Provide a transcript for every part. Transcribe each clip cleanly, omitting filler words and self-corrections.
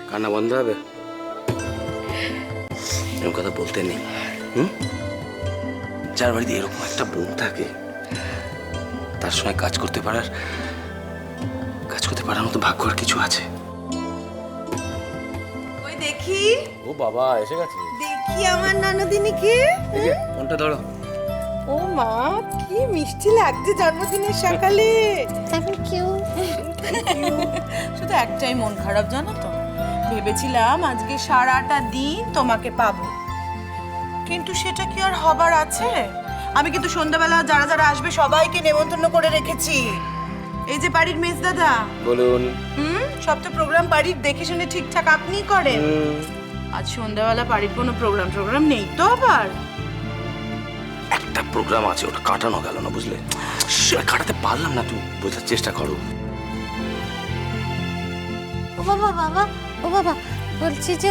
কান্না বন্ধ হবে? এরকম কথা বলতে নেই। যার বাড়িতে এরকম একটা বোন থাকে তার সঙ্গে কাজ করতে পারার মতো ভাগ্য আর কিছু আছে? ওই দেখি, ও বাবা এসে গেছে। দেখি আমার ননদিনীকে। ফোনটা ধরো। ও মা, কি মিষ্টি লাগছে জন্মদিনের সকালে। Thank you. শুধু একটাই মন খারাপ জানো তো, ভেবেছিলাম আজকে সারাটা দিন তোমাকে পাবো, কিন্তু সেটা কি আর হবার আছে? আমি কিন্তু সন্ধ্যাবেলা যারা যারা আসবে সবাইকে নেমন্তন্ন করে রেখেছি। এই যে বাড়ির মেজ দাদা। বলুন। সব তো প্রোগ্রাম বাড়ির দেখে শুনে ঠিকঠাক আপনিই করেন। আজ সন্ধ্যাবেলা বাড়ির কোনো প্রোগ্রাম নেই তো? আবার একটা প্রোগ্রাম আছে, ওটা কাটানো গেল না বুঝলে? কাটাতে পারলাম না, তুমি বোঝার চেষ্টা করো। ও বাবা বলছি যে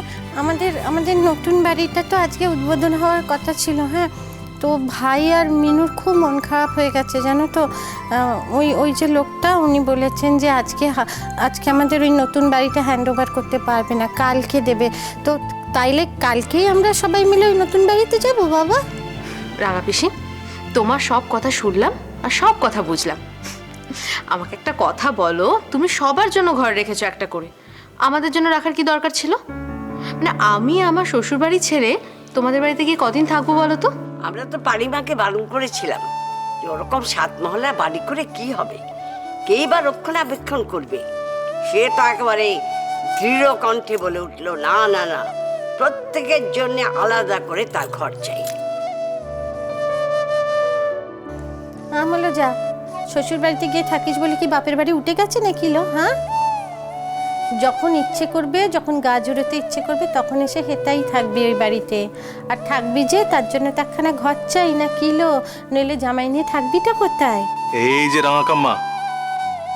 আমাদের নতুন বাড়িটা তো আজকে উদ্বোধন হওয়ার কথা ছিল। হ্যাঁ, তো ভাই আর মিনুর খুব মন খারাপ হয়ে গেছে জানো তো। ওই যে লোকটা, উনি বলেছেন যে আজকে আমাদের ওই নতুন বাড়িটা হ্যান্ড ওভার করতে পারবে না, কালকে দেবে। তো তাইলে কালকেই আমরা সবাই মিলে ওই নতুন বাড়িতে যাবো বাবা। রাঙা পিসি, তোমার সব কথা শুনলাম আর সব কথা বুঝলাম। আমাকে একটা কথা বলো, তুমি সবার জন্য ঘর রেখেছো একটা করে, আমাদের জন্য রাখার কি দরকার ছিল? মানে আমি আমার শ্বশুর বাড়ি ছেড়ে তোমাদের বাড়িতে গিয়ে কদিন থাকবো বলো তো? আমরা তো পারিমাকে বারণ করেছিলাম যে ওরকম 7 মহলা বাড়ি করে কি হবে, কেই বা রক্ষণাবেক্ষণ করবে। সে তো একেবারে দৃঢ় কণ্ঠে বলে উঠলো, না না না, প্রত্যেকের জন্য আলাদা করে তার ঘর চাই। বলো যা, শ্বশুর বাড়িতে গিয়ে থাকিস বলে কি বাপের বাড়ি উঠে গেছে নাকি লো? হ্যাঁ, যখন ইচ্ছে করবে, যখন গা জুড়োতে ইচ্ছে করবে তখন এসে হেতাই থাকবি ওই বাড়িতে। আর থাকবি যে তার জন্য তো একখানা ঘর চাই না কিলো, নইলে জামাই নিয়ে থাকবিটা কোথায়? এই যে রাঙাকাম্মা,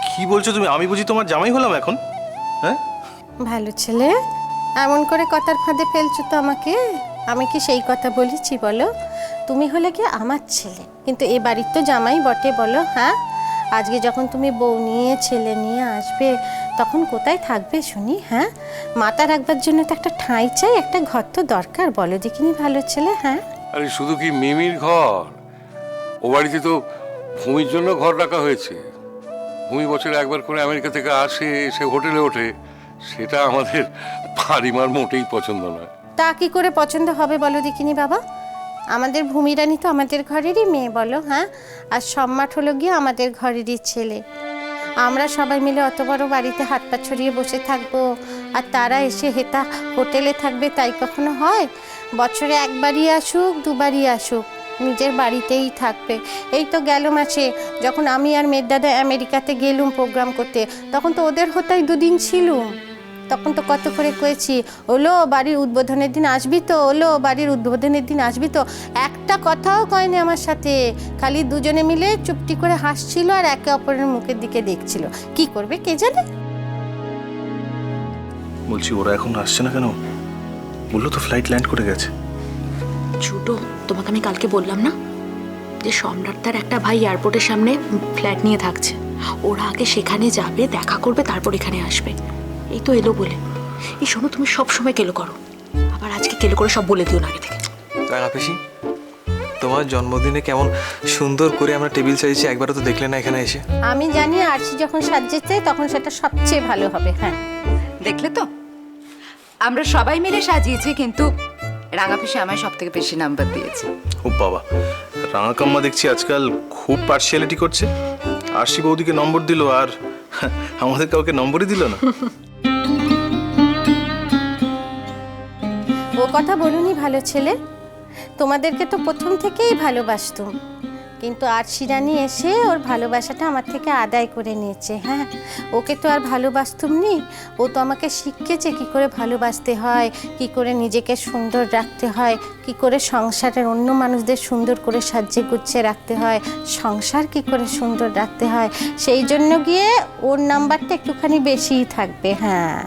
কি বলছো তুমি? আমি বুঝি তোমার জামাই হলাম এখন? হ্যাঁ, ভালো ছেলে, এমন করে কথার ফাঁদে ফেলছো তো আমাকে। আমি কি সেই কথা বলেছি বলো? তুমি হলে কি আমার ছেলে, কিন্তু এ বাড়ির তো জামাই বটে বলো। হ্যাঁ, আজকে যখন তুমি বউ নিয়ে ছেলে নিয়ে আসবে তখন কোথায় থাকবে শুনি? হ্যাঁ, মাথা রাখবার জন্য তো একটা ঠাঁই চাই, একটা ঘর তো দরকার, বলো দেখিনি ভালো ছেলে। হ্যাঁ, আরে শুধু কি মিমির ঘর, ও বাড়িতে তো ভূমির জন্য ঘর রাখা হয়েছে। ভূমি বছরে একবার করে আমেরিকা থেকে আসে, এসে হোটেলে ওঠে, সেটা আমাদের পারিমার মোটেই পছন্দ নয়। তা কি করে পছন্দ হবে বলো দেখিনি বাবা? আমাদের ভূমিরানী তো আমাদের ঘরেরই মেয়ে বলো। হ্যাঁ, আর সম্রাট হলো গিয়ে আমাদের ঘরেরই ছেলে। আমরা সবাই মিলে অত বড় বাড়িতে হাত পা ছড়িয়ে বসে থাকবো আর তারা এসে হেতা হোটেলে থাকবে, তাই কখনো হয়? বছরে একবারই আসুক দুবারই আসুক নিজের বাড়িতেই থাকবে। এই তো গেল মাসে যখন আমি আর মেয়ের দাদা আমেরিকাতে গেলুম প্রোগ্রাম করতে, তখন তো ওদের হোতায় 2 দিন ছিলুম। তখন তো কত করে কয়েছি, ওলো বাড়ির উদ্বোধনের দিন আসবি তো, ওলো বাড়ির উদ্বোধনের দিন আসবি তো। একটা কথাও কয়নি আমার সাথে, খালি দুজনে মিলে চুপটি করে হাসছিল আর একে অপরের মুখের দিকে দেখছিল। কি করবে কে জানে। বলছি ওরা এখন আসছে না কেন? বললো তো ফ্লাইট ল্যান্ড করে গেছে। ছোটো, তোমাকে আমি কালকে বললাম না যে সম্রাট তার একটা ভাই এয়ারপোর্টের সামনে ফ্ল্যাট নিয়ে থাকছে, ওরা আগে সেখানে যাবে, দেখা করবে, তারপর এখানে আসবে। এই তো এলো বলে। এই শোনো, তুমি সব সময় কেলো করো, আবার আজকে কেলো করে সব বলে দিও না আগে থেকে। রাঙা পিসি, তোমার জন্মদিনে কেমন সুন্দর করে আমরা টেবিল সাজিয়েছি, একবারও তো দেখলে না এখানে এসে? আমি জানি আরছি যখন সাজিয়েছে তখন সেটা সবচেয়ে ভালো হবে। হ্যাঁ, দেখলে তো, আমরা সবাই মিলে সাজিয়েছি, কিন্তু রাঙা পিসি আমায় সব থেকে বেশি নাম্বার দিয়েছে। ও বাবা, রাঙাকাম্মা দেখছি আজকাল খুব পার্সিয়ালিটি করছে। আরশি বৌদিকে নম্বর দিল আর আমাদের কাউকে নম্বরই দিল না। ও কথা বলুনি ভালো ছেলে, তোমাদেরকে তো প্রথম থেকেই ভালোবাসতুম, কিন্তু আরশি রানী এসে ওর ভালোবাসাটা আমার থেকে আদায় করে নিয়েছে। হ্যাঁ, ওকে তো আর ভালোবাসতুম নি, ও তো আমাকে শিখিয়েছে কি করে ভালোবাসতে হয়, কি করে নিজেকে সুন্দর রাখতে হয়, কি করে সংসারের অন্য মানুষদের সুন্দর করে সাজিয়ে গুছিয়ে রাখতে হয়, সংসার কি করে সুন্দর রাখতে হয়। সেই জন্য গিয়ে ওর নাম্বারটা একটুখানি বেশিই থাকবে। হ্যাঁ,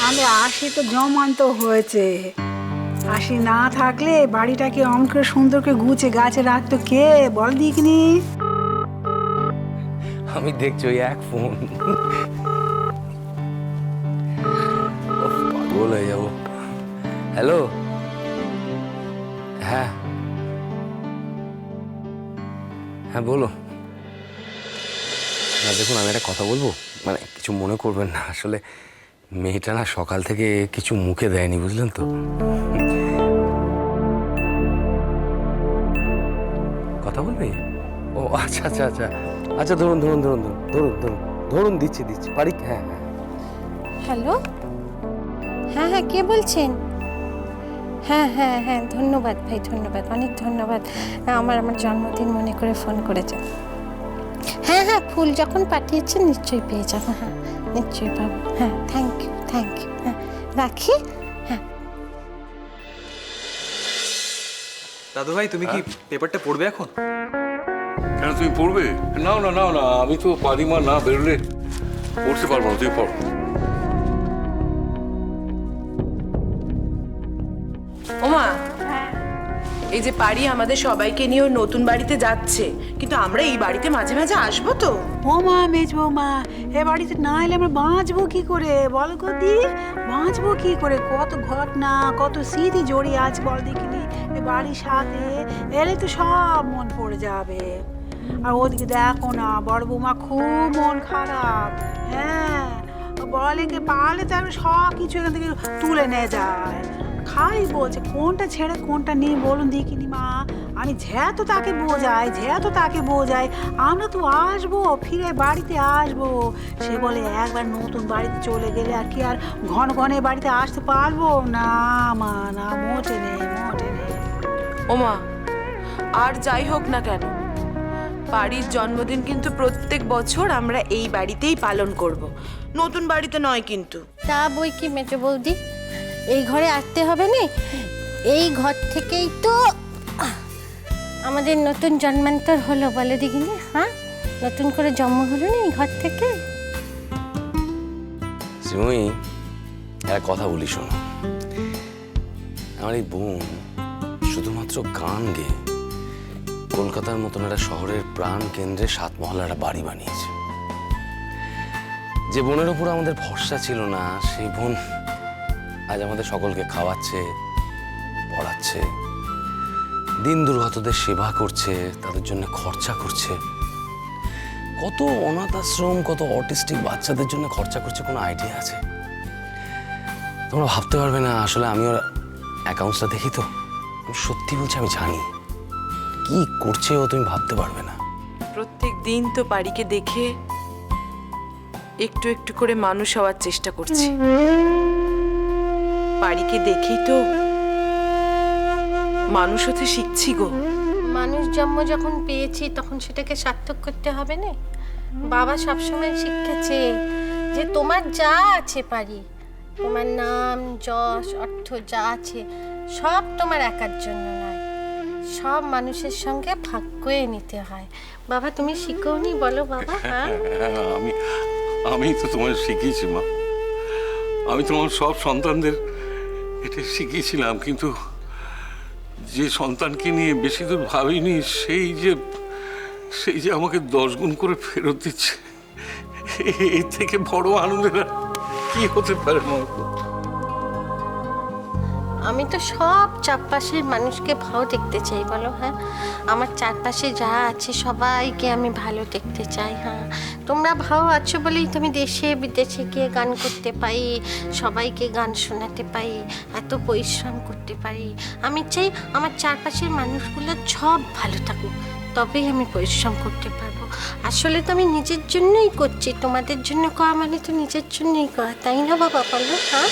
আমি আসি তো জমান্ত হয়েছে, আসি না থাকলে বাড়িটাকে অমন করে সুন্দর করে গুছে গাছে রাখতো কে বল দিকনি? আমি দেখছি ওই এক ফোন, পাগল হয়ে যাবো। হ্যালো, হ্যাঁ হ্যাঁ বলো। না দেখুন, আমি একটা কথা বলবো, মানে কিছু মনে করবেন না, আসলে মেয়েটা না সকাল থেকে কিছু মুখে দেয়নি, বুঝলেন তো। কথা বলবে? ও আচ্ছা আচ্ছা আচ্ছা আচ্ছা, ধরুন ধরুন ধরুন ধরুন ধরুন ধরুন, দিচ্ছি দিচ্ছি, পারি? হ্যাঁ হ্যাঁ। হ্যালো, হ্যাঁ হ্যাঁ, কে বলছেন? হ্যাঁ হ্যাঁ হ্যাঁ, ধন্যবাদ ভাই, ধন্যবাদ, অনেক ধন্যবাদ। আমার জন্মদিন মনে করে ফোন করেছেন। হ্যাঁ হ্যাঁ, ফুল যখন পাঠিয়েছেন নিশ্চয়ই পেয়ে যাবো, হ্যাঁ নিশ্চয়ই পাবো। হ্যাঁ, থ্যাংক ইউ থ্যাংক ইউ, হ্যাঁ রাখি। হ্যাঁ দাদু ভাই, তুমি কি পেপারটা পড়বে এখন? কেন, তুমি পড়বে? নাও না নাও না, আমি তো পারি মা, না বেরোলে পড়তে পারবো না, তুই পড়। ওমা, এই যে পারি আমাদের সবাইকে নিয়ে ওর নতুন বাড়িতে যাচ্ছে, কিন্তু আমরা এই বাড়িতে মাঝে মাঝে আসবো তো। ও মা, মেজবো মা, এ বাড়িতে না এলে আমরা বাঁচবো কি করে বল গদি? বাঁচবো কি করে? কত ঘটনা, কত স্মৃতি জড়িয়ে আছে বল দেখিনি এ বাড়ির সাথে। এলে তো সব মন পড়ে যাবে। আর ওদিকে দেখো না, বড় বৌমা খুব মন খারাপ। হ্যাঁ, বলেকে পারলে তো আমি সব কিছু এখান থেকে তুলে নিয়ে যায়। খালি বলছে কোনটা ছেড়ে কোনটা নিয়ে বলুন দেখিনি মা। আমি তো তাকে বোঝাই আমরা তো আসবো, ফিরে বাড়িতে আসবো। সে বলে একবার নতুন বাড়িতে চলে গেলে আর কি আর ঘন ঘন বাড়িতে আসতে পারবো না মা, না মোটে নেই মোটে নেই। ওমা, আর যাই হোক না কেন, পারির জন্মদিন কিন্তু প্রত্যেক বছর আমরা এই বাড়িতেই পালন করব, নতুন বাড়িতে নয় কিন্তু। তা বই কি মেজো বৌদি, এই ঘরে আসতে হবে না? এই ঘর থেকেই তো আমাদের নতুন জন্মান্তর হলো, বলে দেখিনি। হ্যাঁ, নতুন করে জন্ম হলো না এই ঘর থেকে। শ্রীময়ী, একটা কথা বলি শোনো, আমার এই বোন শুধুমাত্র গান গেয়ে কলকাতার মতন একটা শহরের প্রাণ কেন্দ্রে 7 মহলার একটা বাড়ি বানিয়েছে। যে বোনের উপর আমাদের ভরসা ছিল না, সেই বোন আজ আমাদের সকলকে খাওয়াচ্ছে, পড়াচ্ছে, দিন দুর্গতদের সেবা করছে, তাদের জন্য খরচা করছে। কত অনাথ আশ্রম, কত অটিস্টিক বাচ্চাদের জন্য খরচা করছে, কোনো আইডিয়া আছে? তোমরা ভাবতে পারবে না, আসলে আমি ওর অ্যাকাউন্টসটা দেখি তো, আমি সত্যি বলছি, আমি জানি কি করছে ও, তুমি ভাবতে পারবে না। প্রত্যেক দিন তো পারিকে দেখে একটু একটু করে মানুষ হওয়ার চেষ্টা করছি। পারিকে দেখেই তো মানুষ হতে শিখছি গো। মানুষ জন্ম যখন পেয়েছি তখন সেটাকে সার্থক করতে হবে না? বাবা সবসময় শিখেছে যে তোমার যা আছে পারি, তোমার নাম যশ অর্থ যা আছে সব তোমার একার জন্য নয়, সব মানুষের সঙ্গে ভাগ করে নিতে হয়। বাবা তুমি শিখোনি বলো বাবা? হ্যাঁ, আমি তো তোমায় শিখিয়েছি মা, আমি তোমার সব সন্তানদের এটা শিখিয়েছিলাম, কিন্তু যে সন্তানকে নিয়ে বেশি দূর ভাবিনি সেই যে আমাকে 10 গুণ করে ফেরত দিচ্ছে, এর থেকে বড় আনন্দের আর কি হতে পারে মা? আমি তো সব চারপাশের মানুষকে ভালো দেখতে চাই বলো। হ্যাঁ, আমার চারপাশে যা আছে সবাইকে আমি ভালো দেখতে চাই। হ্যাঁ, তোমরা ভালো আছো বলেই তো আমি দেশে বিদেশে গিয়ে গান করতে পারি, সবাইকে গান শোনাতে পারি, এত পরিশ্রম করতে পারি। আমি চাই আমার চারপাশের মানুষগুলো সব ভালো থাকুক, তবেই আমি পরিশ্রম করতে পারবো। আসলে তো আমি নিজের জন্যই করছি, তোমাদের জন্য করা মানে তো নিজের জন্যই করা, তাই না বাবা বলো? হ্যাঁ।